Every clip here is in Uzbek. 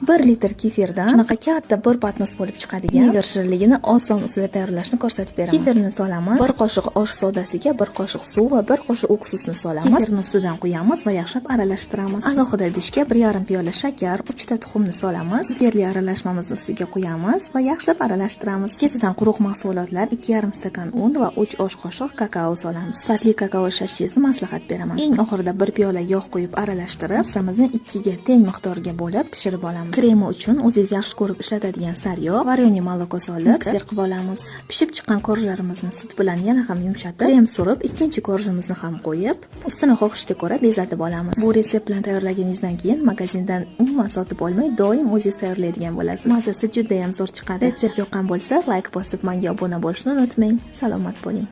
1 litr kefirdan shunaqa katta bir patnos bo'lib chiqadigan never shirinligini oson usulda tayyorlashni ko'rsatib beraman. Kefirni solamiz. 1 qoshiq osh sodasiga 1 qoshiq suv va 1 qoshiq уксусni solamiz. Kefirni ustidan quyamiz va yaxshilab aralashtiramiz. Alohida idishga 1,5 piyola shakar, 3 ta tuxumni solamiz. Kefirli aralashmamizni ustiga quyamiz va yaxshilab aralashtiramiz. Kesidan quruq mahsulotlar 2,5 stakan un va 3 osh qoshiq kakao solamiz. Sifatli kakao shashisini maslahat beraman. Eng oxirida 1 piyola yog' quyib aralashtirib, massamizni 2 ga teng miqdorga bo'lib pishirib olamiz. Kremi uchun o'zingiz yaxshi ko'rib ishlatadigan sariyog', varyoniy moloko solib mikser qilib olamiz. Pishib chiqqan korjlarimizni sut bilan yana ham yumshatib, krem surib, ikkinchi korjimizni ham qo'yib, ustini xohishga ko'ra bezatib olamiz. Bu retsept bilan tayyorlaganingizdan keyin magazindan umuman sotib olmay, doim o'zingiz tayyorlaydigan bo'lasiz. Mazasi juda ham zo'r chiqadi. Retsept yoqqan bo'lsa, like bosib menga obuna bo'lishni unutmang. Salomat bo'ling.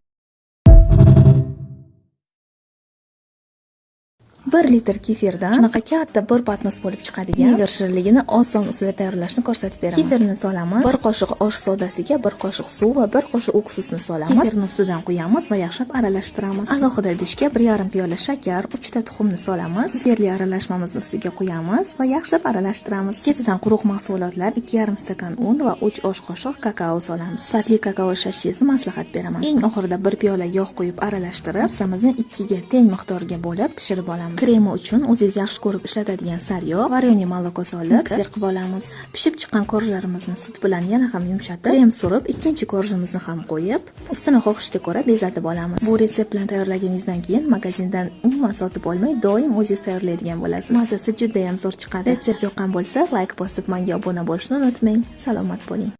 1 litr kefirdan shunaqa katta bir patnos bo'lib chiqadigan never shirinligini oson usulda tayyorlashni ko'rsatib beraman. Kefirni solamiz. 1 qoshiq osh sodasiga 1 qoshiq suv va 1 qoshiq уксусni solamiz. Kefirni ustidan quyamiz va yaxshilab aralashtiramiz. Alohida idishga 1,5 piyola shakar, 3 ta tuxumni solamiz. Kefirli aralashmamizni ustiga quyamiz va yaxshilab aralashtiramiz. Kesidan quruq mahsulotlar 2,5 stakan un va 3 osh qoshiq kakao solamiz. Sifatli kakao shashisini maslahat beraman. Eng oxirida 1 piyola yog' quyib aralashtirib, massamizni 2 ga teng miqdorga bo'lib pishirib olamiz. Kremi uchun o'zingiz yaxshi ko'rib ishlatadigan sariyog', varyoniy moloko solib mikser qilib olamiz. Pishib chiqqan korjlarimizni sut bilan yana ham yumshatib, krem surib, ikkinchi korjimizni ham qo'yib, ustini xohishga ko'ra bezatib olamiz. Bu retsept bilan tayyorlaganingizdan keyin magazindan umuman sotib olmay, doim o'zingiz tayyorlaydigan bo'lasiz. Mazasi juda ham zo'r chiqadi. Retsept yoqqan bo'lsa, like bosib menga obuna bo'lishni unutmang. Salomat bo'ling.